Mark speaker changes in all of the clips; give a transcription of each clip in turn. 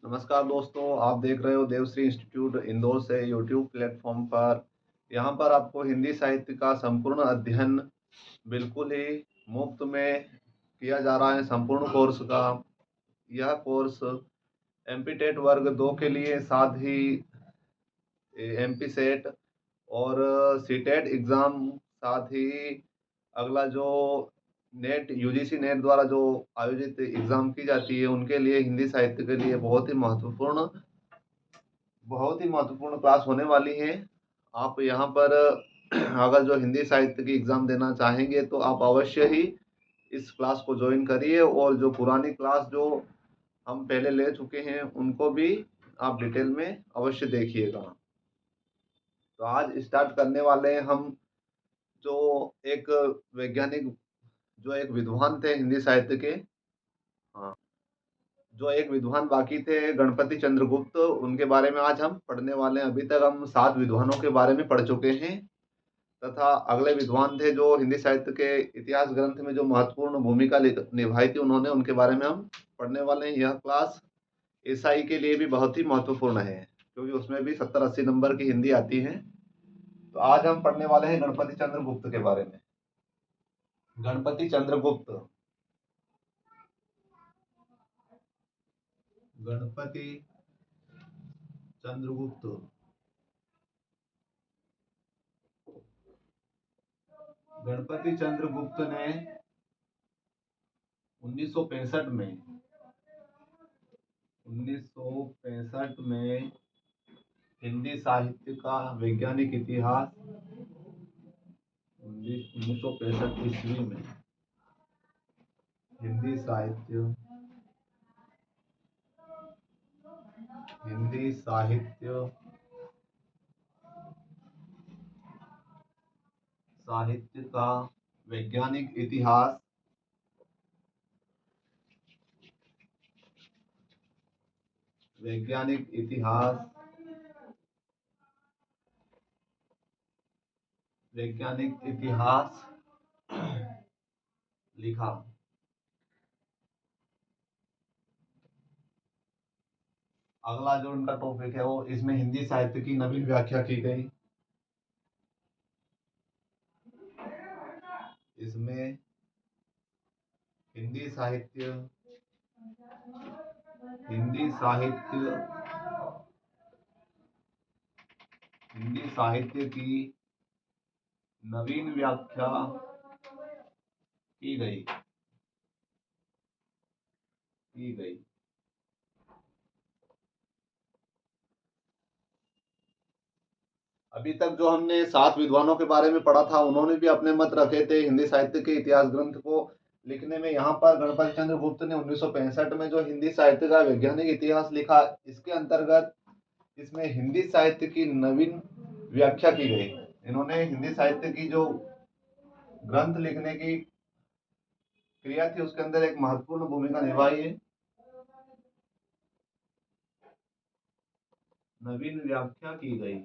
Speaker 1: नमस्कार दोस्तों, आप देख रहे हो देवश्री इंस्टीट्यूट इंदौर से यूट्यूब प्लेटफॉर्म पर। यहाँ पर आपको हिंदी साहित्य का संपूर्ण अध्ययन बिल्कुल ही मुफ्त में किया जा रहा है। संपूर्ण कोर्स का यह कोर्स एमपी टेट वर्ग 2 के लिए, साथ ही एमपी सेट और सीटेट एग्ज़ाम, साथ ही अगला जो नेट यूजीसी नेट द्वारा जो आयोजित एग्ज़ाम की जाती है, उनके लिए हिंदी साहित्य के लिए बहुत ही महत्वपूर्ण क्लास होने वाली है। आप यहाँ पर अगर जो हिंदी साहित्य की एग्ज़ाम देना चाहेंगे तो आप अवश्य ही इस क्लास को ज्वाइन करिए, और जो पुरानी क्लास जो हम पहले ले चुके हैं उनको भी आप डिटेल में अवश्य देखिएगा। तो आज स्टार्ट करने वाले हैं हम। जो एक वैज्ञानिक, जो एक विद्वान थे हिंदी साहित्य के, हाँ, जो एक विद्वान बाकी थे गणपति चंद्रगुप्त, उनके बारे में आज हम पढ़ने वाले हैं। अभी तक हम 7 विद्वानों के बारे में पढ़ चुके हैं, तथा अगले विद्वान थे जो हिंदी साहित्य के इतिहास ग्रंथ में जो महत्वपूर्ण भूमिका निभाई थी, उन्होंने उनके बारे में हम पढ़ने वाले हैं। यह क्लास एसआई के लिए भी बहुत ही महत्वपूर्ण है, क्योंकि उसमें भी 70-80 नंबर की हिंदी आती है। तो आज हम पढ़ने वाले हैं गणपति चंद्रगुप्त के बारे में। गणपति चंद्रगुप्त, गणपति चंद्रगुप्त गणपति चंद्रगुप्त ने 1965 में हिंदी साहित्य का वैज्ञानिक इतिहास, 1965 ईस्वी में हिंदी साहित्य हिंदी साहित्य साहित्य का वैज्ञानिक इतिहास, वैज्ञानिक इतिहास वैज्ञानिक इतिहास लिखा। अगला जो उनका टॉपिक है वो, इसमें हिंदी साहित्य की नवीन व्याख्या की गई। इसमें हिंदी साहित्य हिंदी साहित्य हिंदी साहित्य की नवीन व्याख्या की गई। अभी तक जो हमने 7 विद्वानों के बारे में पढ़ा था, उन्होंने भी अपने मत रखे थे हिंदी साहित्य के इतिहास ग्रंथ को लिखने में। यहाँ पर गणपति चंद्र गुप्त ने 1965 में जो हिंदी साहित्य का वैज्ञानिक इतिहास लिखा, इसके अंतर्गत इसमें हिंदी साहित्य की नवीन व्याख्या की गई। इन्होंने हिंदी साहित्य की जो ग्रंथ लिखने की क्रिया थी, उसके अंदर एक महत्वपूर्ण भूमिका निभाई है। नवीन व्याख्या की गई।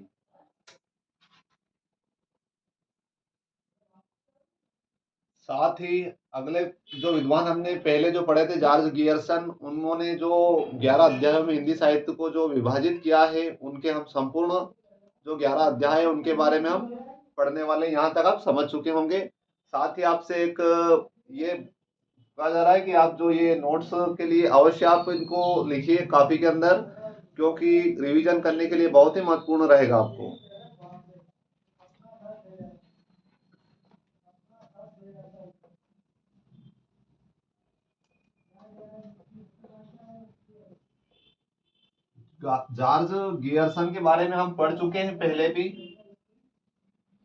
Speaker 1: साथ ही अगले जो विद्वान हमने पहले जो पढ़े थे, जॉर्ज गियर्सन, उन्होंने जो 11 अध्यायों में हिंदी साहित्य को जो विभाजित किया है, उनके हम संपूर्ण जो 11 अध्याय है उनके बारे में हम पढ़ने वाले हैं। यहाँ तक आप समझ चुके होंगे। साथ ही आपसे एक ये कहा जा रहा है कि आप जो ये नोट्स के लिए अवश्य आप इनको लिखिए कॉपी के अंदर, क्योंकि रिवीजन करने के लिए बहुत ही महत्वपूर्ण रहेगा आपको। जॉर्ज गियर्सन के बारे में हम पढ़ चुके हैं पहले भी।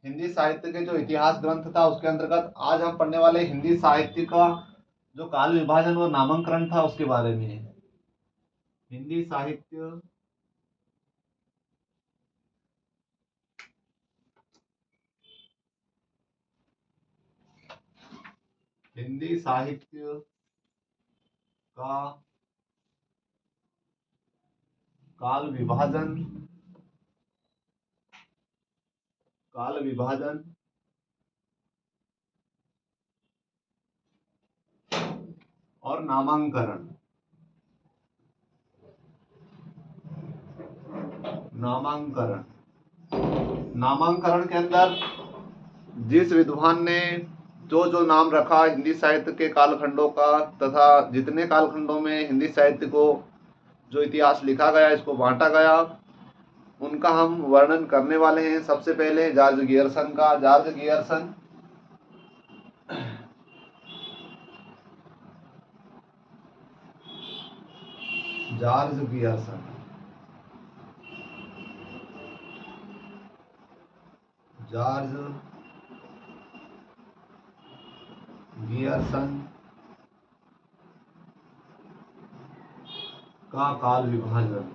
Speaker 1: हिंदी साहित्य के जो इतिहास ग्रंथ था, उसके अंतर्गत आज हम पढ़ने वाले हिंदी साहित्य का जो काल विभाजन और नामांकन था, उसके बारे में। हिंदी साहित्य हिंदी साहित्य का काल विभाजन और नामांकन। नामांकरण। नामांकरण के अंदर जिस विद्वान ने जो जो नाम रखा हिंदी साहित्य के कालखंडों का तथा जितने कालखंडों में हिंदी साहित्य को जो इतिहास लिखा गया इसको बांटा गया उनका हम वर्णन करने वाले हैं। सबसे पहले जॉर्ज गियर्सन का। George Gierson George Gierson George Gierson का काल विभाजन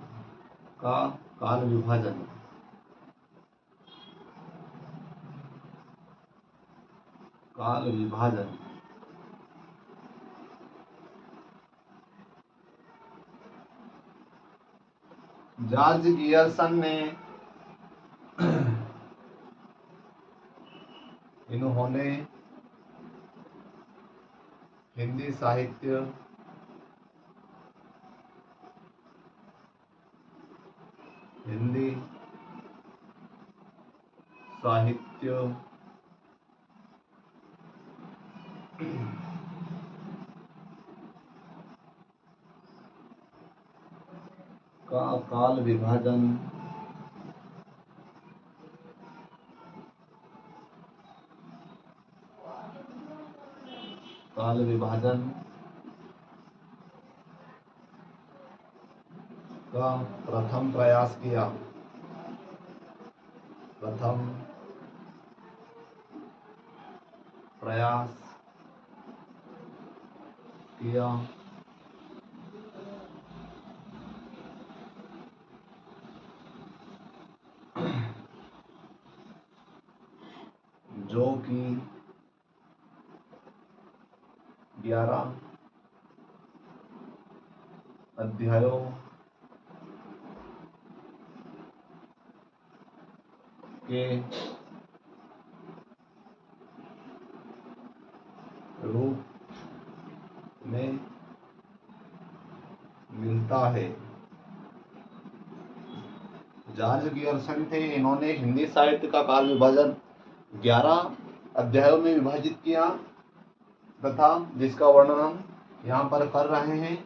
Speaker 1: काल विभाजन जॉर्ज गियर्सन ने इन्होंने हिंदी साहित्य का काल विभाजन का प्रथम प्रयास किया। जो कि 11 अध्यायों के रूप में मिलता है। जॉर्ज गियर्सन थे, इन्होंने हिंदी साहित्य का काल विभाजन 11 अध्यायों में विभाजित किया तथा जिसका वर्णन हम यहाँ पर कर रहे हैं।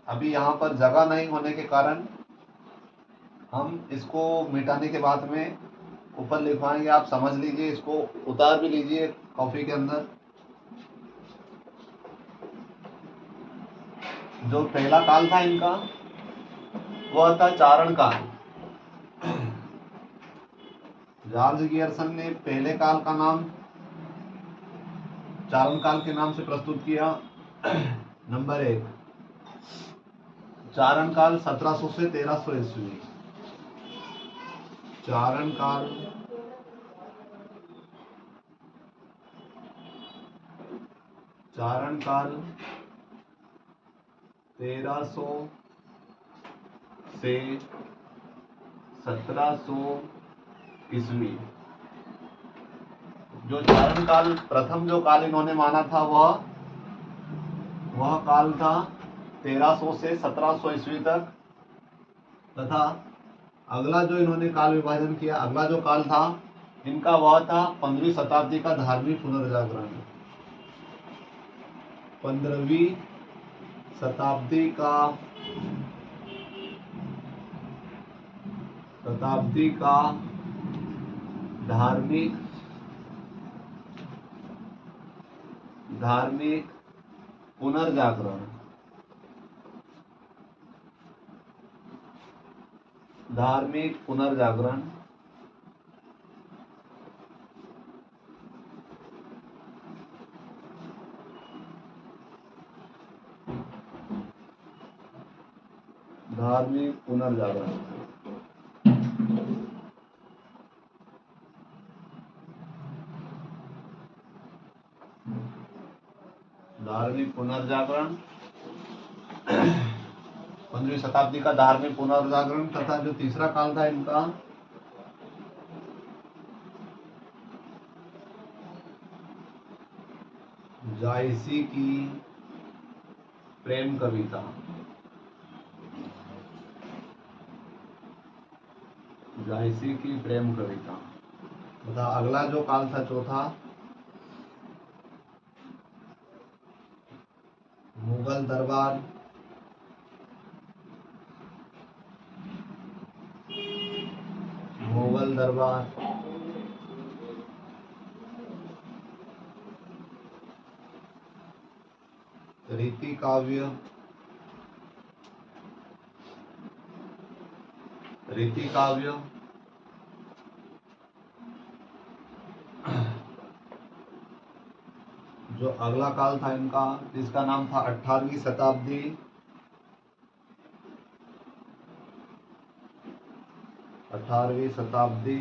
Speaker 1: अभी यहाँ पर जगह नहीं होने के कारण हम इसको मिटाने के बाद में ऊपर लिखवाएंगे। आप समझ लीजिए, इसको उतार भी लीजिए कॉपी के अंदर। जो पहला काल था इनका वह था चारण काल। जॉर्ज गियर्सन ने पहले काल का नाम चारण काल के नाम से प्रस्तुत किया। नंबर 1, चारण काल 1700 से 1300 ईस्वी। चारण काल 1300 से 1700 ईस्वी। जो चारण काल प्रथम जो काल इन्होंने माना था वह काल था 1300 से 1700 ईस्वी तक तथा अगला जो इन्होंने काल विभाजन किया, अगला जो काल था इनका वह था 15वीं शताब्दी का धार्मिक पुनर्जागरण। 15वीं शताब्दी का धार्मिक पुनर्जागरण। धार्मिक पुनर्जागरण 15वीं शताब्दी का धार्मिक पुनर्जागरण तथा जो तीसरा काल था इनका जायसी की प्रेम कविता। जायसी की प्रेम कविता। बता अगला जो काल था चौथा, मुगल दरबार, मुगल दरबार, रीति काव्य, रीति काव्य, जो अगला काल था इनका, जिसका नाम था 18वीं शताब्दी, 18वीं शताब्दी,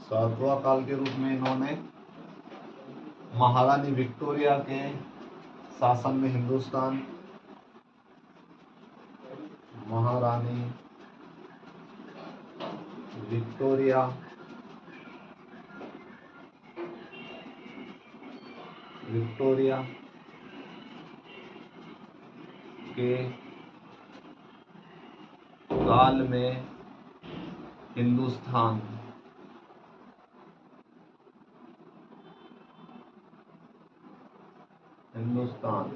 Speaker 1: 7वां काल के रूप में इन्होंने महारानी विक्टोरिया के शासन में हिंदुस्तान, महारानी विक्टोरिया विक्टोरिया के काल में हिंदुस्तान, हिंदुस्तान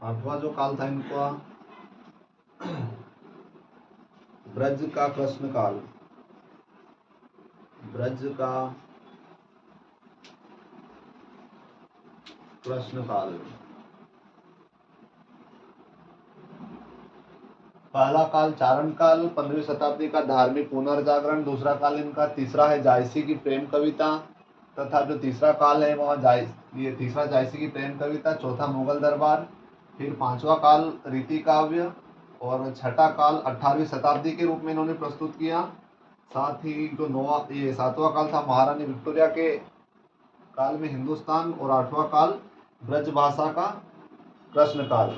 Speaker 1: 8वां जो काल था इनका, ब्रज का कृष्ण काल, ब्रज का कृष्ण काल। पहला काल चारण काल, 15वीं शताब्दी का धार्मिक पुनर्जागरण। दूसरा काल इनका तीसरा है जायसी की प्रेम कविता, तथा जो तीसरा काल है वह ये तीसरा जायसी की प्रेम कविता, चौथा मुगल दरबार, फिर 5वां काल रीति काव्य, और छठा काल 18वीं शताब्दी के रूप में इन्होंने प्रस्तुत किया। साथ ही जो 7वां काल था महारानी विक्टोरिया के काल में हिंदुस्तान, और 8वां काल ब्रज भाषा का कृष्ण काल।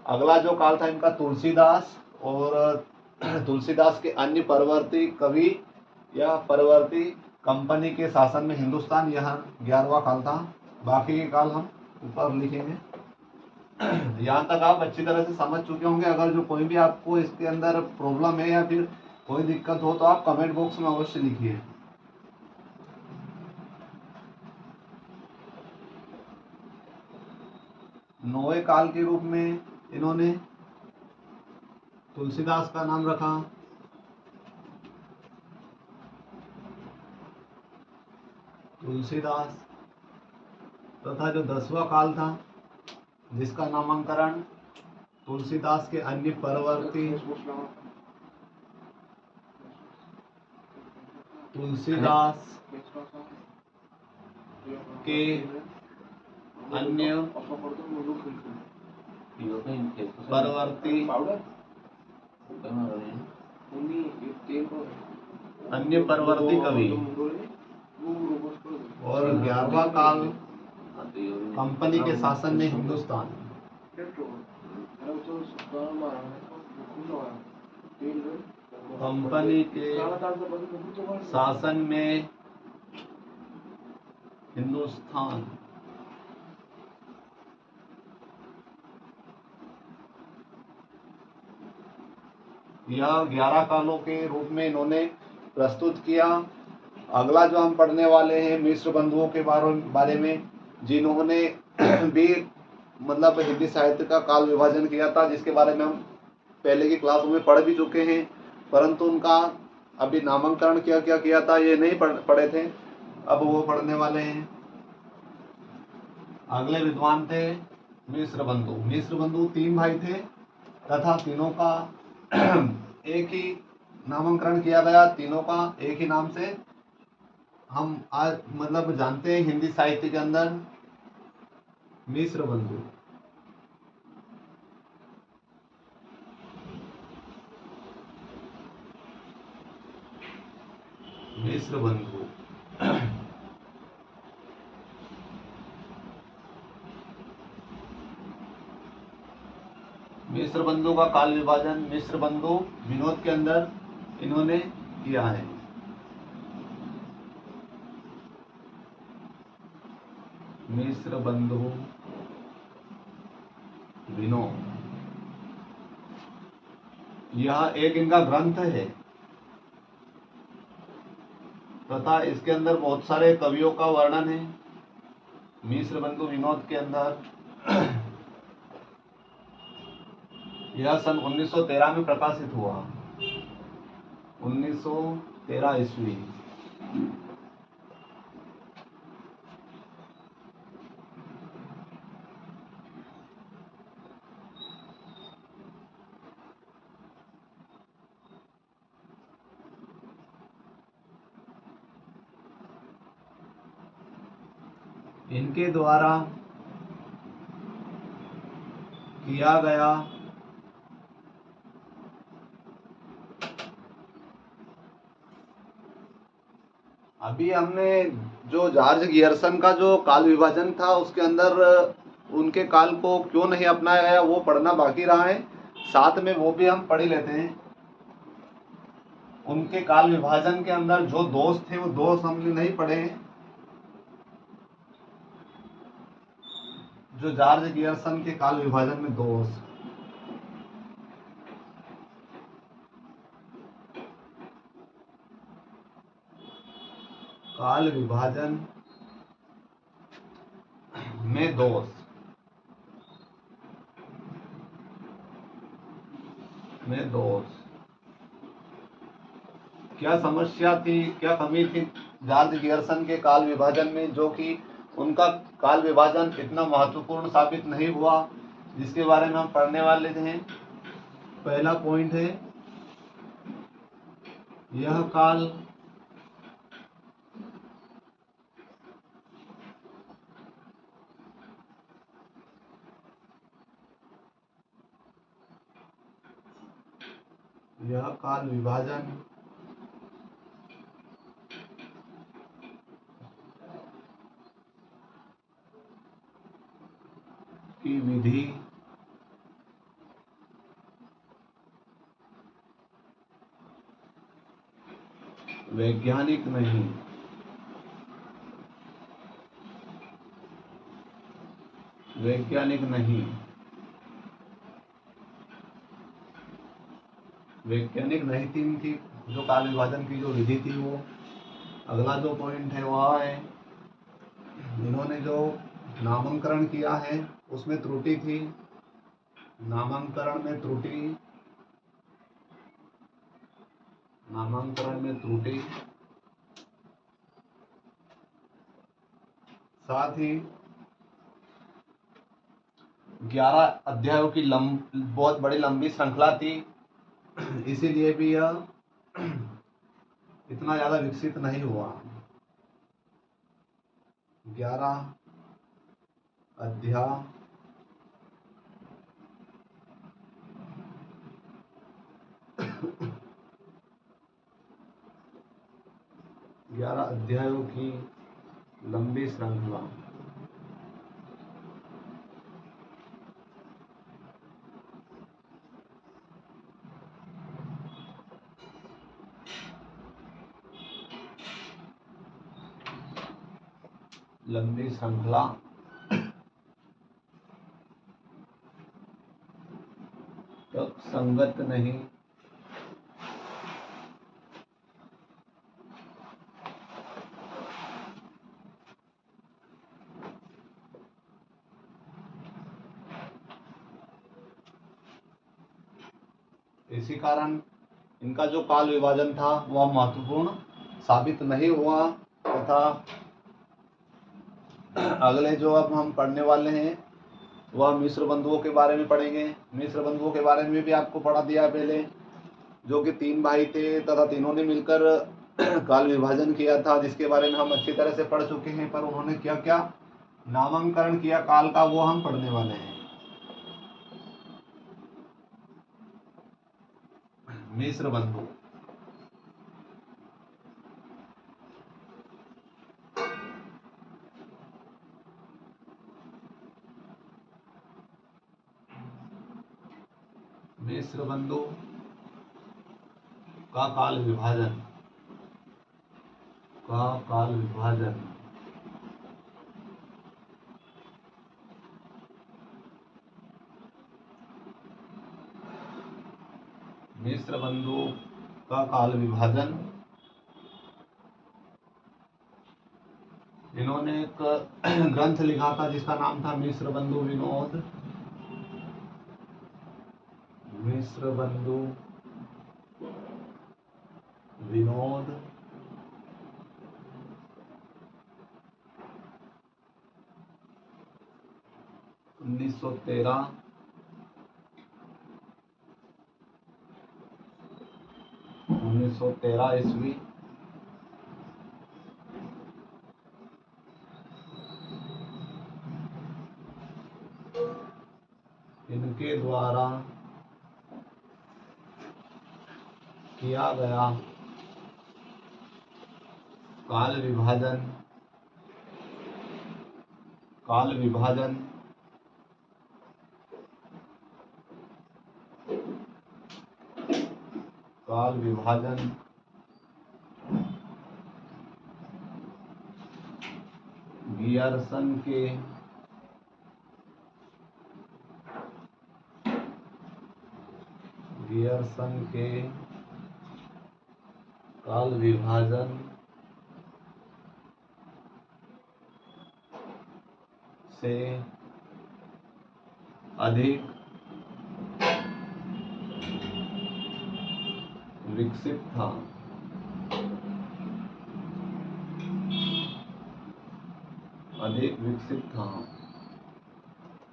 Speaker 1: अगला जो काल था इनका तुलसीदास और तुलसीदास के अन्य परवर्ती कवि या परवर्ती कंपनी के शासन में हिंदुस्तान, यह 11वां काल था। बाकी के काल हम ऊपर लिखेंगे। यहाँ तक आप अच्छी तरह से समझ चुके होंगे। अगर जो कोई भी आपको इसके अंदर प्रॉब्लम है या फिर कोई दिक्कत हो तो आप कमेंट बॉक्स में अवश्य लिखिए। नौवें काल के रूप में इन्होंने तुलसीदास का नाम रखा। तुलसीदास, तथा जो 10वां काल था जिसका नामकरण तुलसीदास के अन्य परवर्ती, तुलसीदास के अन्य परवर्ती कवि, और 11वां काल कंपनी के शासन में हिंदुस्तान, कंपनी के शासन में हिंदुस्तान। यह 11 कालों के रूप में इन्होंने प्रस्तुत किया। अगला जो हम पढ़ने वाले हैं मिश्र बंधुओं के बारे में, जिन्होंने भी मतलब हिंदी साहित्य का काल विभाजन किया था, जिसके बारे में हम पहले की क्लासों में पढ़ भी चुके हैं, परंतु उनका अभी नामकरण क्या क्या किया था ये नहीं पढ़े थे, अब वो पढ़ने वाले हैं। अगले विद्वान थे मिश्र बंधु। मिश्र बंधु 3 भाई थे तथा तीनों का एक ही नामकरण किया गया, तीनों का एक ही नाम से हम आज मतलब जानते हैं हिंदी साहित्य के अंदर, मिश्र बंधु। मिश्र बंधु मिश्र बंधु का काल विभाजन मिश्र बंधु विनोद के अंदर इन्होंने किया है। मिस्र बंधु विनो, यह एक इनका ग्रंथ है तथा इसके अंदर बहुत सारे कवियों का वर्णन है। मिस्र बंधु विनोद के अंदर यह सन 1913 में प्रकाशित हुआ, 1913 ईस्वी। इनके द्वारा किया गया अभी हमने जो जॉर्ज गियर्सन का जो काल विभाजन था उसके अंदर उनके काल को क्यों नहीं अपनाया गया वो पढ़ना बाकी रहा है, साथ में वो भी हम पढ़ ही लेते हैं। उनके काल विभाजन के अंदर जो दोष थे वो दोष हमने नहीं पढ़े हैं। जो जॉर्ज गियर्सन के काल विभाजन में दोष, काल विभाजन में दोष, क्या समस्या थी, क्या कमी थी जॉर्ज गियर्सन के काल विभाजन में, जो कि उनका काल विभाजन इतना महत्वपूर्ण साबित नहीं हुआ, जिसके बारे में हम पढ़ने वाले थे। पहला पॉइंट है, यह काल विभाजन की विधि वैज्ञानिक नहीं, थी इनकी जो काल विभाजन की जो विधि थी वो। अगला जो पॉइंट है वह है, इन्होंने जो नामांकरण किया है उसमें त्रुटि थी, नामांकरण में त्रुटि, साथ ही 11 अध्यायों की बहुत बड़ी लंबी श्रृंखला थी, इसीलिए भी यह इतना ज्यादा विकसित नहीं हुआ। 11 अध्याय अध्यायों की लंबी श्रृंखला, तक संगत नहीं, इसी कारण इनका जो काल विभाजन था वह महत्वपूर्ण साबित नहीं हुआ। तथा अगले जो अब हम पढ़ने वाले हैं वह मिस्र बंधुओं के बारे में पढ़ेंगे। मिस्र बंधुओं के बारे में भी आपको पढ़ा दिया पहले, जो कि 3 भाई थे तथा तीनों ने मिलकर काल विभाजन किया था, जिसके बारे में हम अच्छी तरह से पढ़ चुके हैं। पर उन्होंने क्या क्या नामांकरण किया काल का वो हम पढ़ने वाले हैं। मिस्र बंधु, मिस्र बंधु का काल विभाजन मिस्र बंधु का काल विभाजन। इन्होंने एक ग्रंथ लिखा था जिसका नाम था मिस्र बंधु विनोद। मिस्र बंधु विनोद। 1913 ईस्वी। इनके द्वारा किया गया काल विभाजन काल विभाजन काल विभाजन गियर्सन के काल विभाजन से अधिक विकसित था।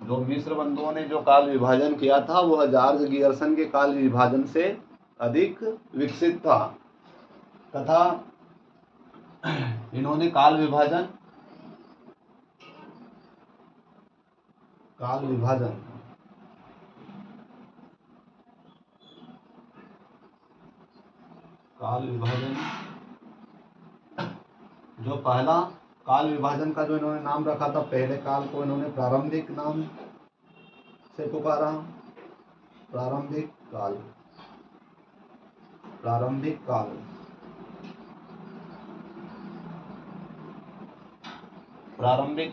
Speaker 1: जो मिस्र बंधुओं ने जो काल विभाजन किया था वह जॉर्ज गियर्सन के काल विभाजन से अधिक विकसित था तथा इन्होंने काल विभाजन जो पहला काल विभाजन का जो इन्होंने नाम रखा था, पहले काल को इन्होंने प्रारंभिक नाम से पुकारा। प्रारंभिक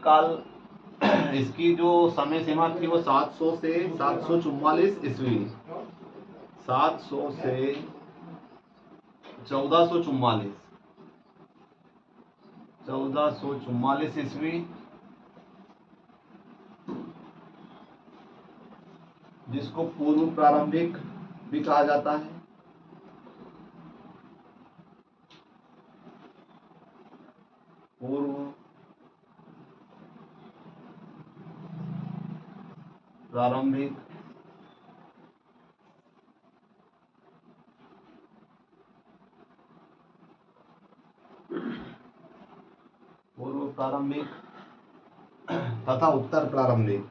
Speaker 1: काल इसकी जो समय सीमा थी वो 700 से 744 ईस्वी। 700 से 1444 ईस्वी, जिसको पूर्व प्रारंभिक भी कहा जाता है। पूर्व प्रारंभिक तथा उत्तर प्रारंभिक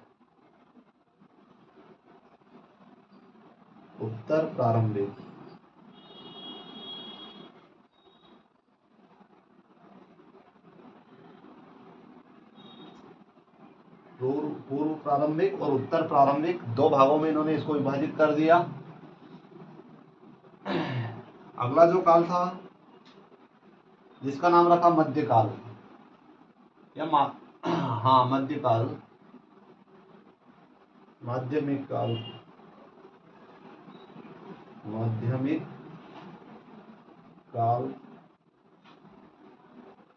Speaker 1: पूर्व प्रारंभिक और उत्तर प्रारंभिक दो भागों में इन्होंने इसको विभाजित कर दिया। अगला जो काल था जिसका नाम रखा मध्यकाल या मध्यकाल, माध्यमिक काल,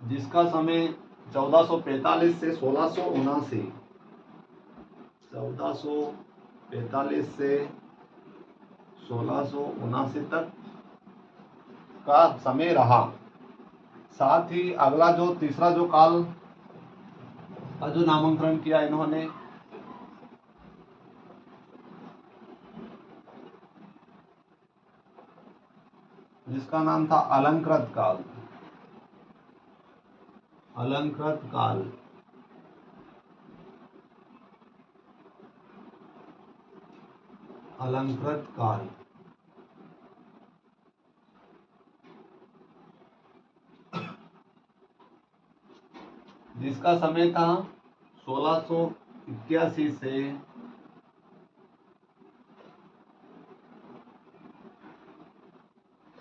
Speaker 1: जिसका समय 1445 से 1679 तक का समय रहा। साथ ही अगला जो तीसरा जो काल का जो नामकरण किया इन्होंने, जिसका नाम था अलंकृत काल। जिसका समय था 1681 से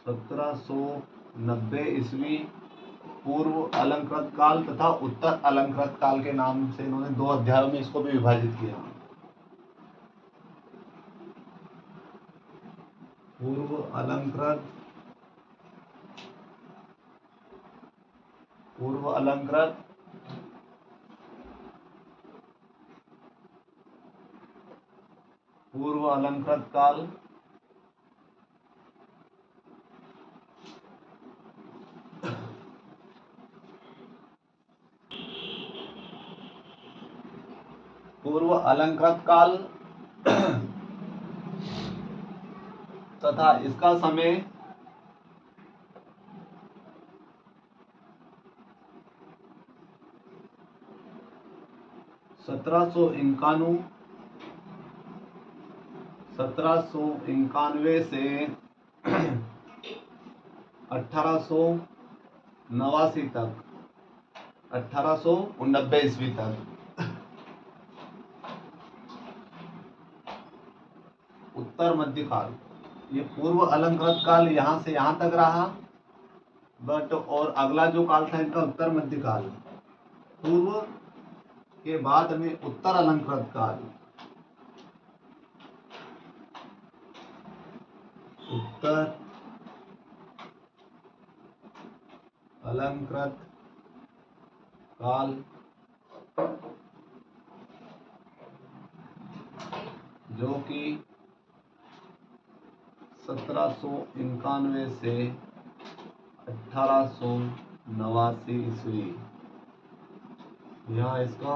Speaker 1: 1790 ईस्वी, पूर्व अलंकृत काल तथा उत्तर अलंकृत काल के नाम से इन्होंने दो अध्यायों में इसको भी विभाजित किया। पूर्व अलंकृत, पूर्व अलंकृत पूर्व अलंकृत काल, पूर्व अलंकृत काल तथा इसका समय 1791 से 1889 तक, 1889 ईस्वी तक। उत्तर मध्यकाल, ये पूर्व अलंकृत काल यहाँ से यहाँ तक रहा, बट और अगला जो काल था इनका उत्तर मध्यकाल। पूर्व के बाद में उत्तर अलंकृत काल, उत्तर अलंकृत काल, जो कि 1791 से 1889 ईस्वी, यह इसका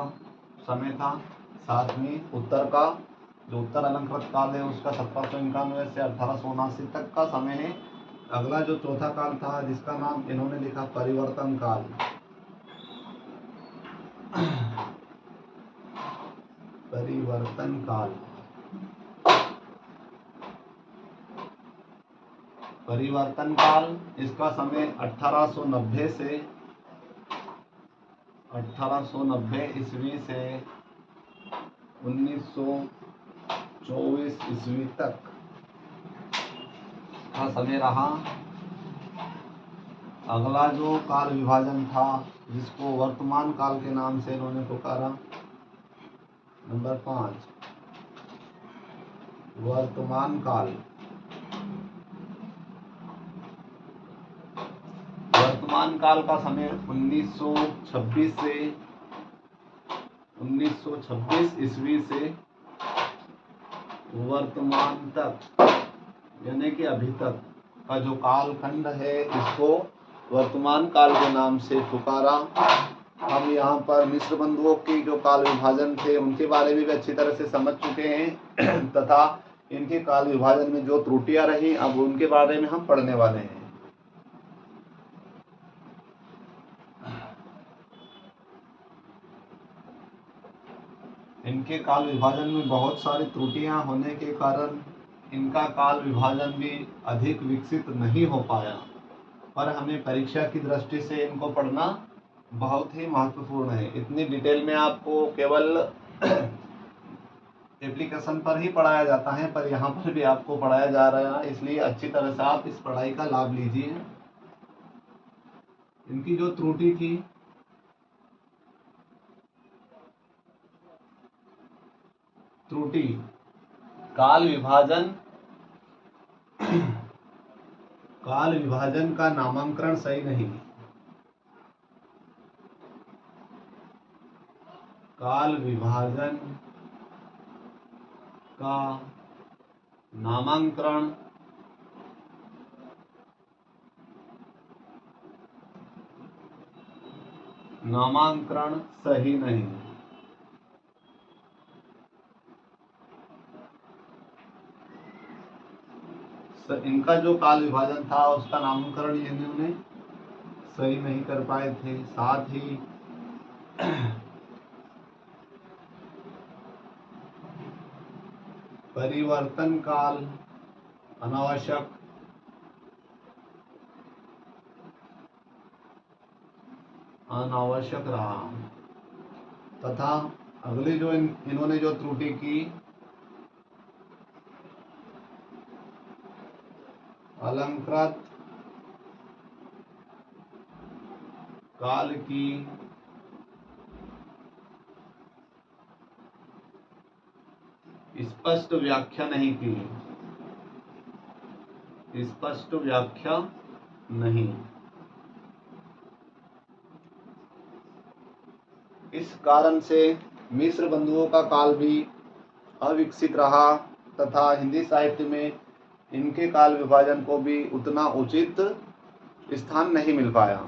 Speaker 1: समय था। साथ में उत्तर का जो उत्तर अलंकृत काल है उसका 1791 से 1879 तक का समय है। अगला जो चौथा काल था जिसका नाम इन्होंने लिखा परिवर्तन काल, परिवर्तन काल। परिवर्तन काल, इसका समय 1890 से 1890 ईस्वी से 1924 ईस्वी तक का समय रहा। अगला जो काल विभाजन था जिसको वर्तमान काल के नाम से इन्होंने पुकारा, नंबर 5, वर्तमान काल। वर्तमान काल का समय 1926 से 1926 ईस्वी से वर्तमान तक, यानी कि अभी तक का जो कालखंड है इसको वर्तमान काल के नाम से पुकारा। हम यहाँ पर मिस्र बंधुओं की जो काल विभाजन थे उनके बारे में भी अच्छी तरह से समझ चुके हैं तथा इनके काल विभाजन में जो त्रुटियां रही अब उनके बारे में हम पढ़ने वाले हैं। इनके काल विभाजन में बहुत सारी त्रुटियां होने के कारण इनका काल विभाजन भी अधिक विकसित नहीं हो पाया, पर हमें परीक्षा की दृष्टि से इनको पढ़ना बहुत ही महत्वपूर्ण है। इतनी डिटेल में आपको केवल एप्लीकेशन पर ही पढ़ाया जाता है, पर यहाँ पर भी आपको पढ़ाया जा रहा है, इसलिए अच्छी तरह से आप इस पढ़ाई का लाभ लीजिए। इनकी जो त्रुटि थी, त्रुटि काल विभाजन का नामांकन सही नहीं, काल विभाजन का नामांकन सही नहीं। इनका जो काल विभाजन था उसका नामकरण इन्होंने सही नहीं कर पाए थे। साथ ही परिवर्तन काल अनावश्यक रहा तथा अगली जो इन्होंने जो त्रुटि की, अलंकृत काल की स्पष्ट व्याख्या नहीं की। स्पष्ट व्याख्या नहीं। इस कारण से मिस्र बंधुओं का काल भी अविकसित रहा तथा हिंदी साहित्य में इनके काल विभाजन को भी उतना उचित स्थान नहीं मिल पाया।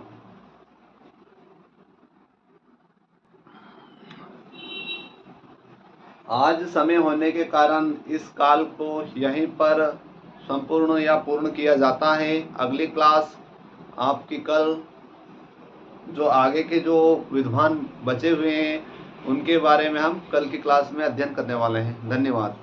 Speaker 1: आज समय होने के कारण इस काल को यहीं पर संपूर्ण या पूर्ण किया जाता है। अगली क्लास आपकी कल जो आगे के जो विद्वान बचे हुए हैं उनके बारे में हम कल की क्लास में अध्ययन करने वाले हैं। धन्यवाद।